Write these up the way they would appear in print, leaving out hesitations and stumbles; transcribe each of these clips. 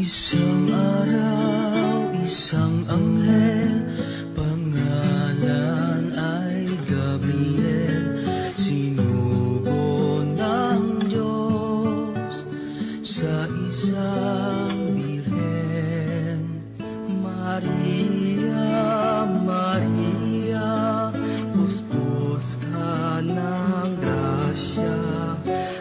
Isang araw, isang anghel, pangalan ay Gabriel, sinugo ng Diyos sa isang birhen. Maria, Maria, puspos ka ng grasya,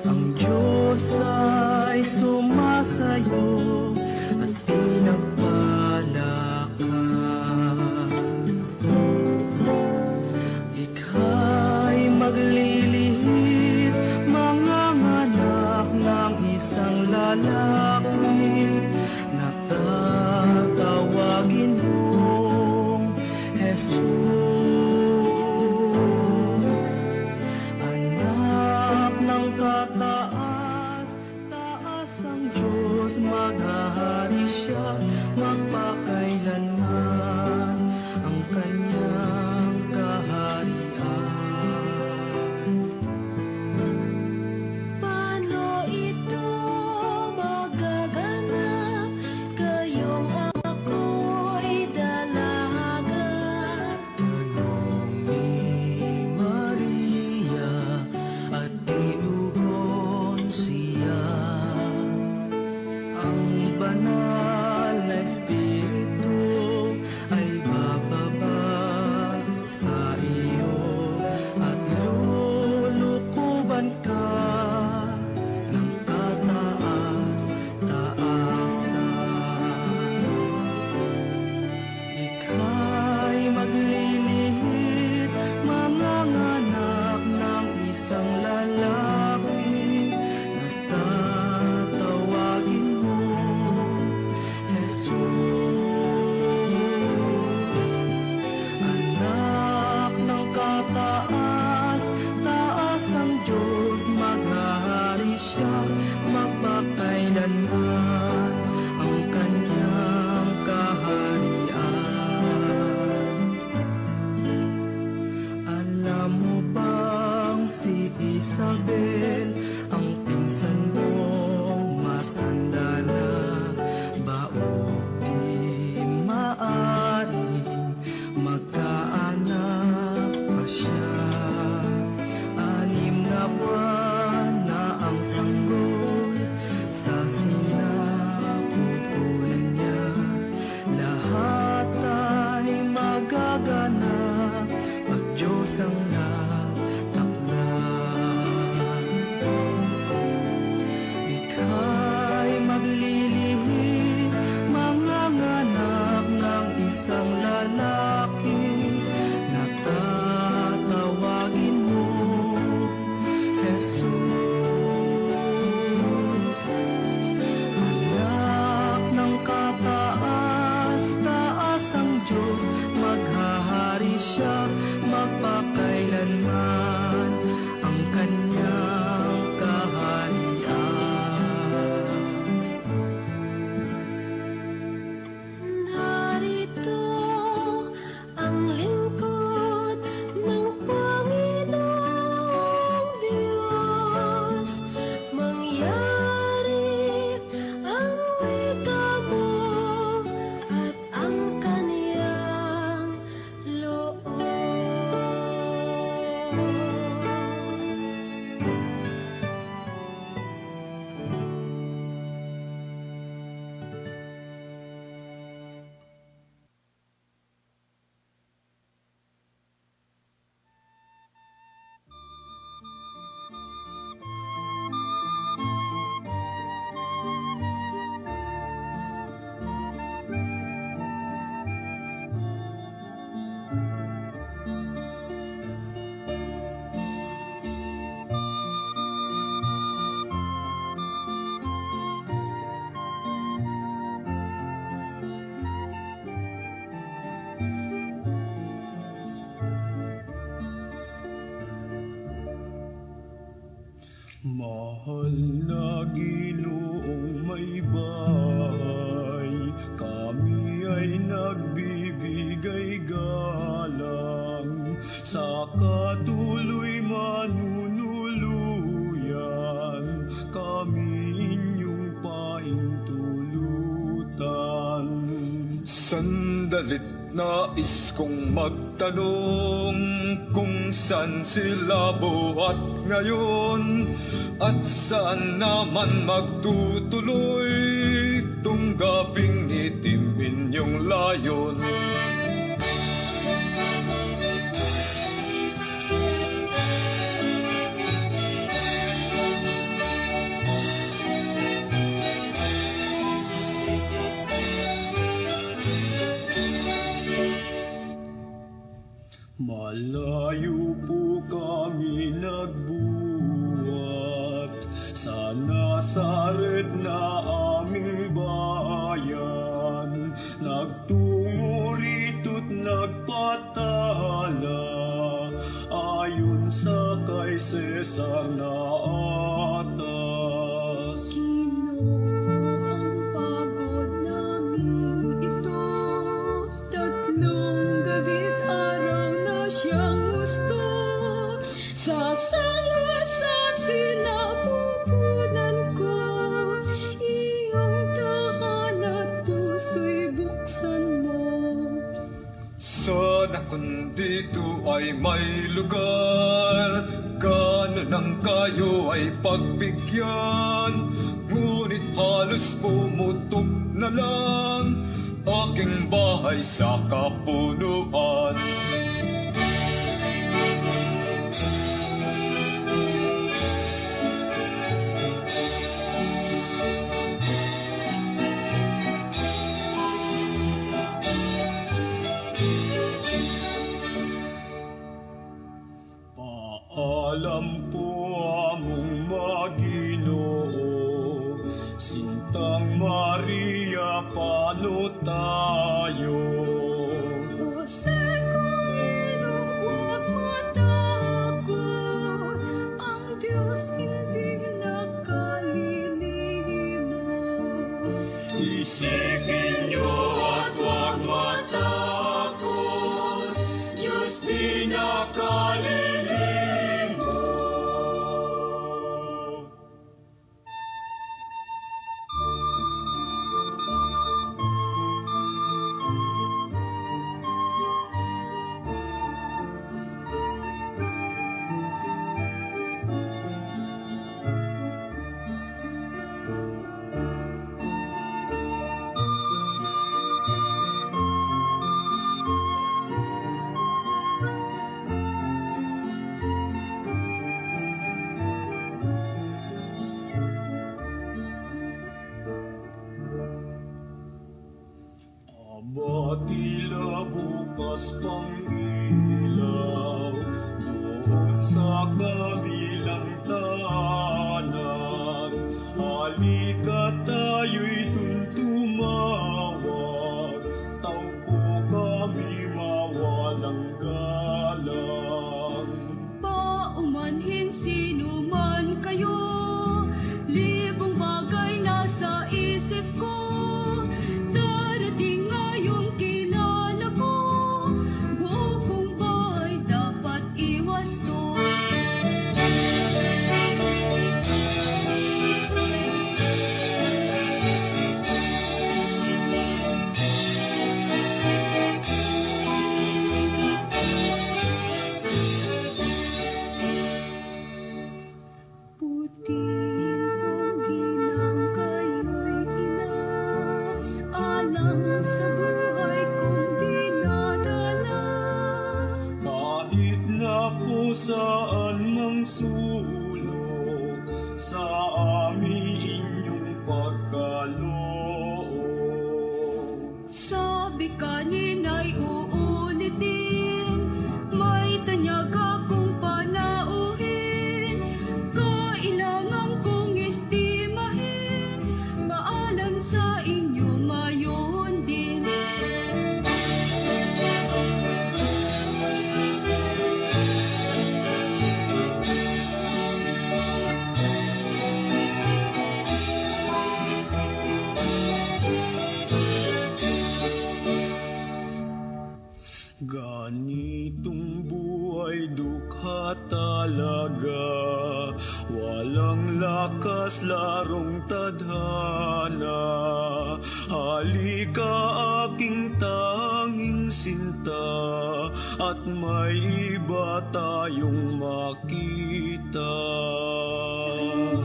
ang Diyos ay sumasayo at pinagpala ka. Ika'y maglilihit, manganganak ng isang lalaki na tatawagin mong Jesus. Anak ng kataas, taas ang Diyos, maghahari siya magpakailanman ang kanyang kaharian. Paano ito magaganap? Gayong ako'y dalaga. Tanong ni Maria at tinugon siya. Ang banal na Espiritu ay bababa sa iyo at lulukuban ka ng kataas-taasan. Ika'y maglilihit, manganganak ng isang lalaki na tatawagin mo Jesus. Anak ng kataas, taas ang Diyos, maghahari siya magpakailanman ang kanyang kaharian. Alam mo bang si Isabel, ang pinsan mong matanda na, baog di maaring magkaanak pa siya. 6 na buwan na ang sanggol sa sinapupunan niya, lahat ay magaganap pag Diyos ang natakda. Ika'y maglilihim, manganganak ng isang lalaki na tatawagin mo Jesus. Anak ng kataas, taas ang Diyos, maghahari siya magpakailanman ang kanyang kaharian. Narito ang lingkod ng Panginoong Diyos. Mangyari ang wika mo at ang kaniyang loob. Mahal na Ginoong may bahay, kami ay nagbibigay galang sa katuloy manunuluyan. Kami inyong paintulot dalit nais kong magtanong kung saan sila buhat ngayon at saan naman magtutuloy tung gabing itim inyong layon. Malayo po kami nagbuhat sa Nazaret na aming bayan. Nagtungo rito't nagpatala ayon sa kay Cesar na atas. Ang pagod namin ito, tatlong gabi't araw na siyang gusto. Sa sinapupunan ko, iyong tahan at puso'y buksan mo. Sana kung dito ay may lugar, kanon ang kayo ay pagbigyan. Ngunit halos pumutok na lang aking bahay sa kapunuan. Paalam po among Maginoo, Sintang Maria, paano tayo? Jose Cordero, huwag matakot, ang Diyos hindi nakalilimo. Isipin niyo at huwag matakot, Diyos di nakalilimo. Tila bukas pang ilaw doon sa kabilang tahanan. Halika tayo'y dun tumawag, taupo kami mawalang galang. Paumanhin sino man kayo, libong bagay nasa isip ko. Darating ngayong kilala ko, buo kong bahay dapat iwasto. Puting pogi ng kayo'y ina, alang sa buhay kong dinadala. Kahit na po saan mang sulok, sa amin inyong pagkaloob. Sabi kanina'y uulitin, may tanyag akong panauhin. Kailangan kong estimahin, maalam sa inyo ngayon din. walang lakas larong tadhana. Halika aking tanging sinta, at may iba tayong makita.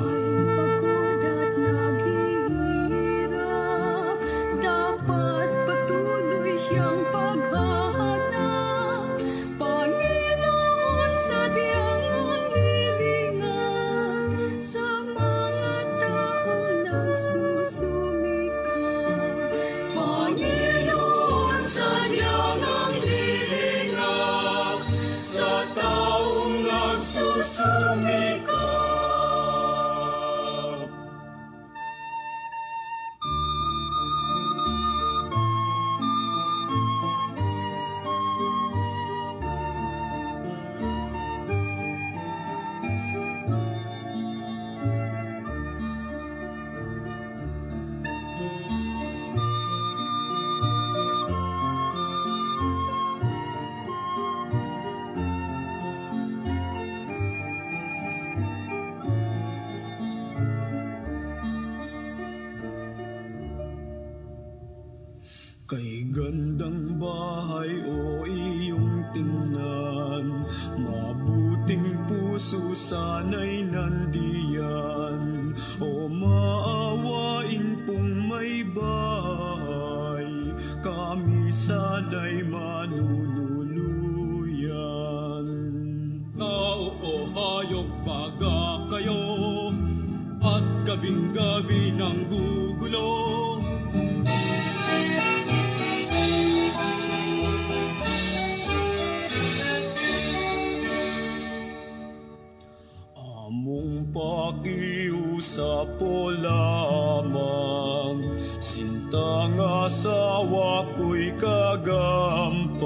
Ay pagod at naghihirap, dapat patuloy siyang paghahanap. Panginoon, sadyang ang lilingat sa mga taong nagsusumikap. Panginoon, sadyang ang lilingat sa taong nagsusumikap. Kay gandang bahay o iyong tingnan, mabuting puso sana'y nandiyan. O maawain pong may bahay, kami sana'y manunuluyan. Tao o hayop baga kayo, at gabing-gabi ng gugulo. Among pakiusap o lamang, sinta nga asawa ko'y kagampan.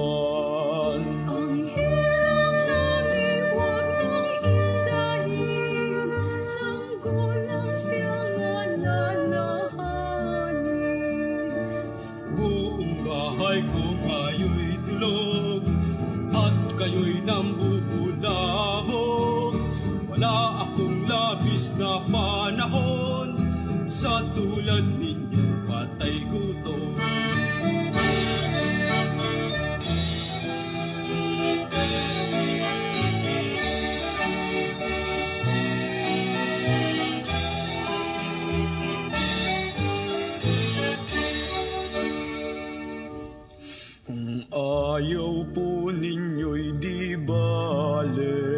Ang hirap namin huwag nang indahin, sanggulang siyang alalahanin. Buong bahay kong ayo'y dulog, at kayo'y nambubulabog. Wala akong labis na panahon, sa tulad ninyong patay gutom. Kung ayaw po ninyo'y di bale,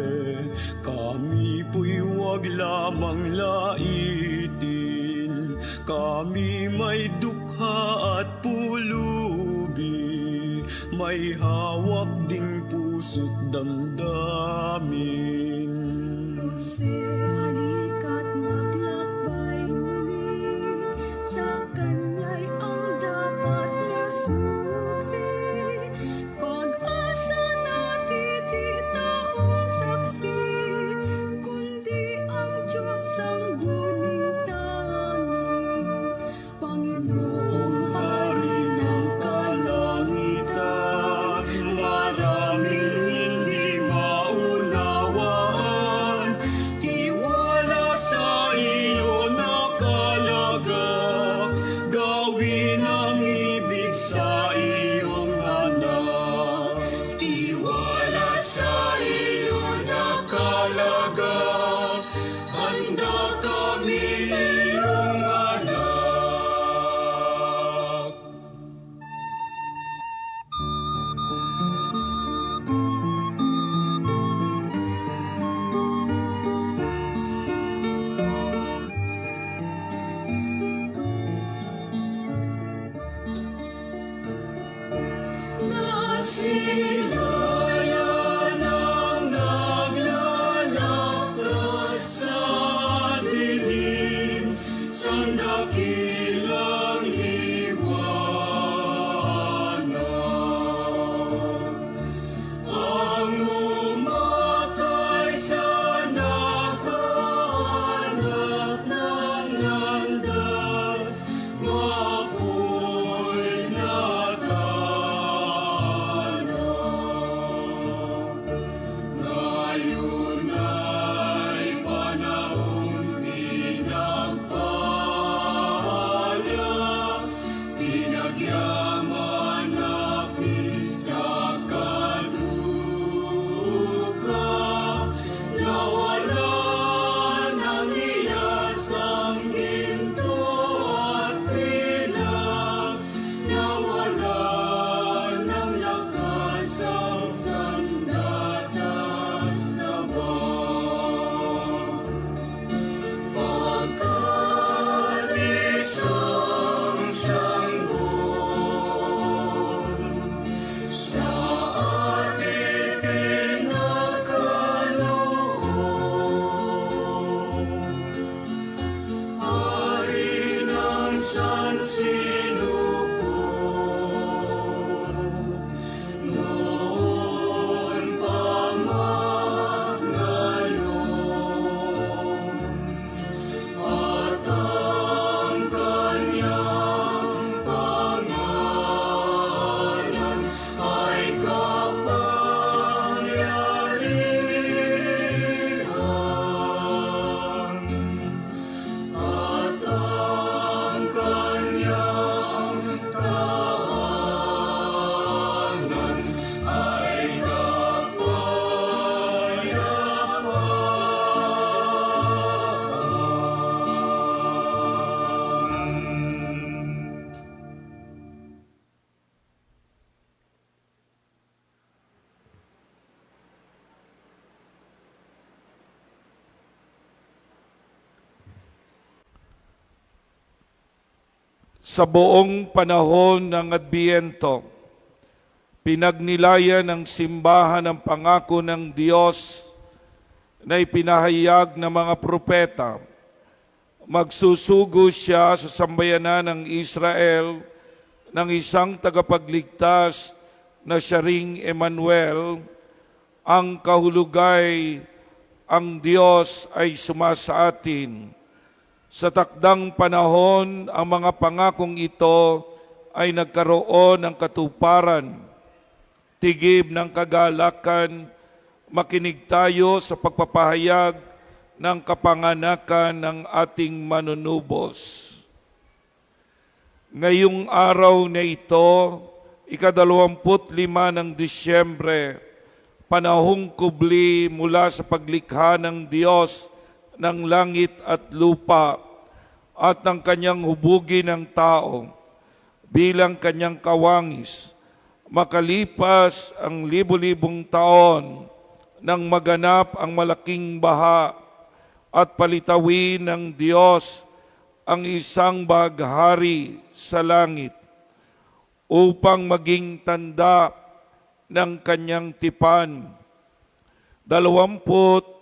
kami po'y wag lamang laitin. Kami may dukha at pulubi, may hawak ding puso't damdamin. Jose, halika't maglakbay muli, sa kanya'y ang dapat na suri. Pag-asa natin di taong saksi, kundi ang Diyos ang buning tangi. Panginoong Hari ng kalangitan, maraming hindi maunawaan, tiwala Sa buong panahon ng Adbyento, pinagnilayan ng simbahan ang pangako ng Diyos na ipinahayag ng mga propeta. Magsusugo siya sa sambayanan ng Israel ng isang tagapagligtas na siya ring Emmanuel. Ang kahulugay, ang Diyos ay sumasa atin. Sa takdang panahon, ang mga pangakong ito ay nagkaroon ng katuparan. Tigib ng kagalakan, makinig tayo sa pagpapahayag ng kapanganakan ng ating manunubos. Ngayong araw na ito, 25 ng Disyembre, panahong kubli mula sa paglikha ng Diyos ng langit at lupa at ng kanyang hubugin ng tao bilang kanyang kawangis. Makalipas ang libu-libong taon nang maganap ang malaking baha at palitawin ng Diyos ang isang baghari sa langit upang maging tanda ng kanyang tipan. 100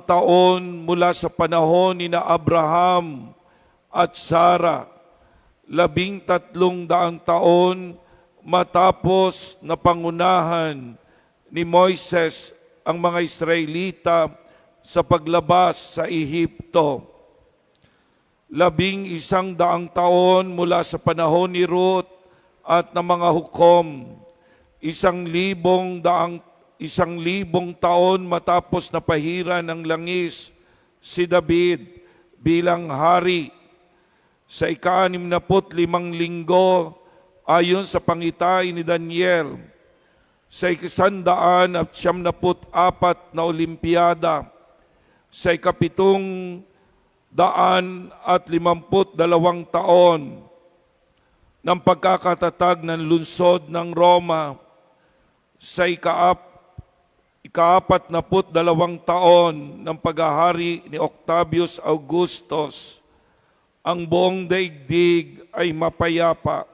taon mula sa panahon ni na Abraham at Sara, 13 taon matapos na pangunahan ni Moises ang mga Israelita sa paglabas sa Ehipto. 11 taon mula sa panahon ni Ruth at ng mga hukom. 1,000 taon matapos na pahira ng langis si David bilang hari. Sa ika-65 linggo, ayon sa pangitain ni Daniel, sa ika-174 na Olimpiada, sa ika-752 taon ng pagkakatatag ng lungsod ng Roma, sa ika-42 taon ng paghahari ni Octavius Augustus, ang buong daigdig ay mapayapa.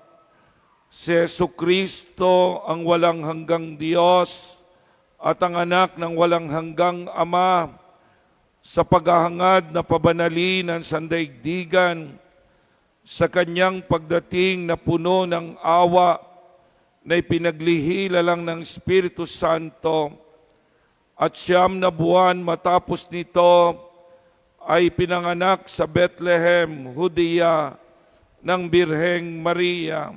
Si Jesucristo ang walang hanggang Diyos at ang anak ng walang hanggang Ama, sa paghahangad na pabanalin ng sandaigdigan, sa kanyang pagdating na puno ng awa na ipinaglihila lang ng Espiritu Santo, at 9 na buwan matapos nito ay pinanganak sa Bethlehem, Judea, ng Birheng Maria.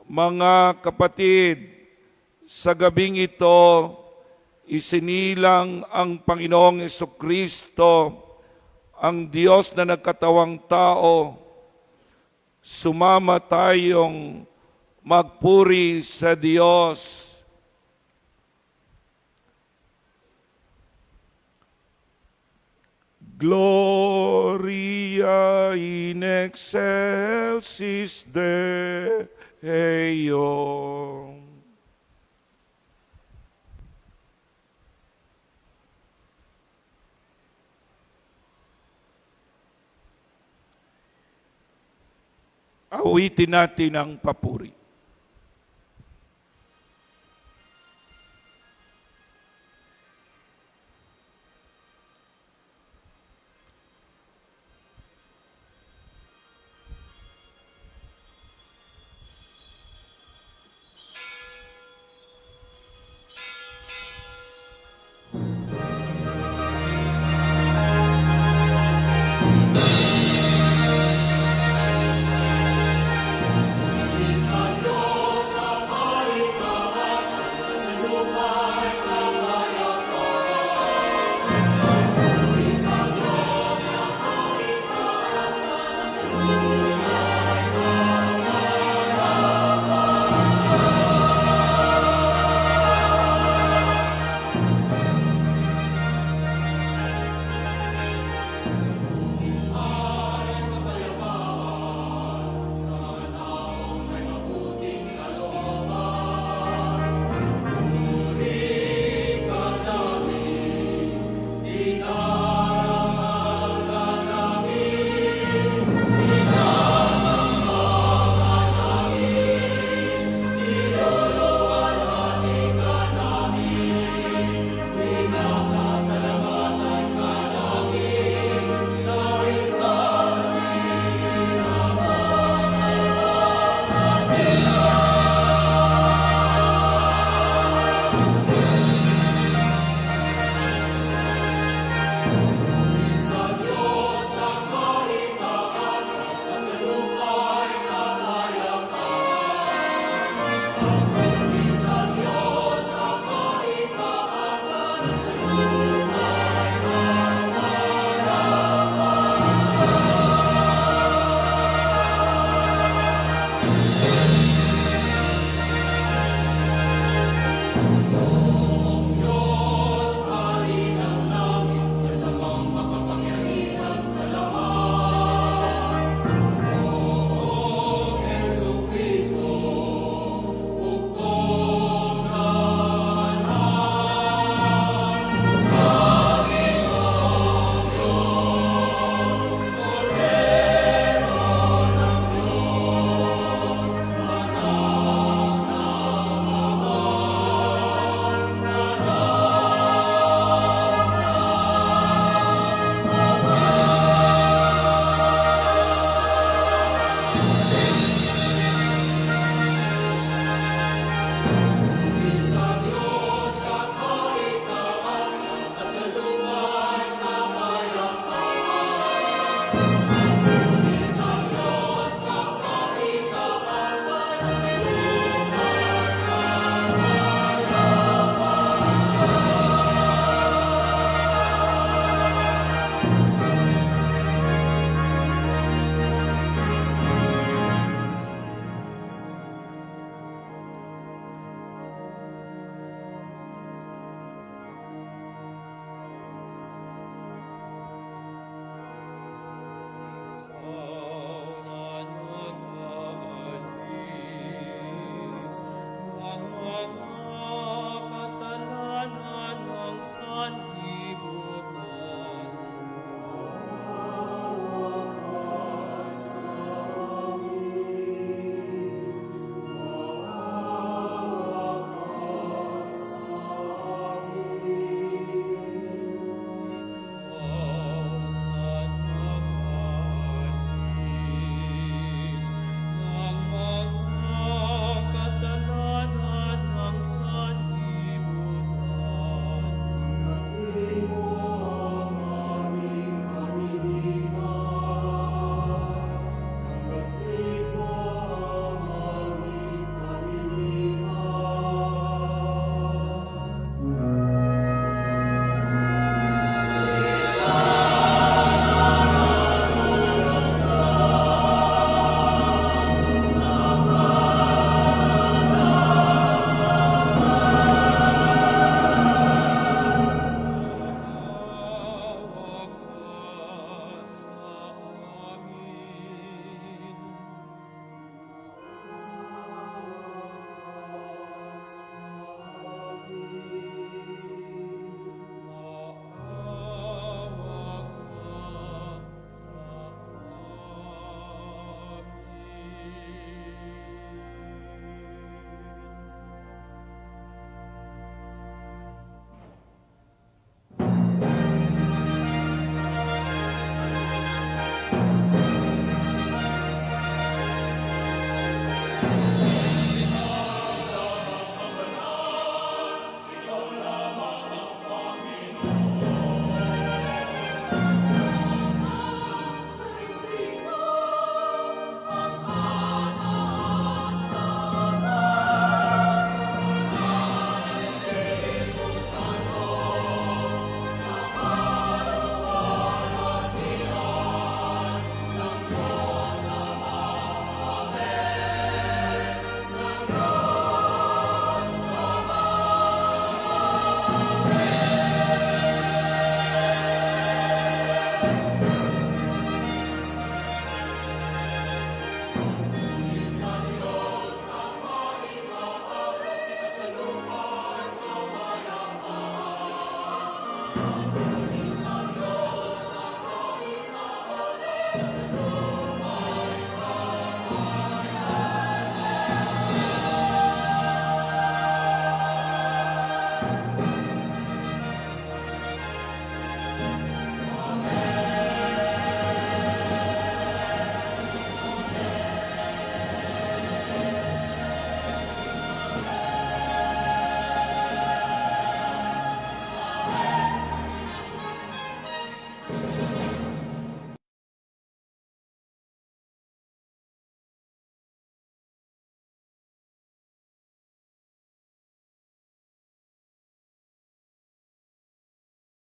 Mga kapatid, sa gabing ito, isinilang ang Panginoong Jesucristo, ang Diyos na nagkatawang tao. Sumama tayong magpuri sa Diyos. Gloria in excelsis Deo. Awitin natin ang papuri.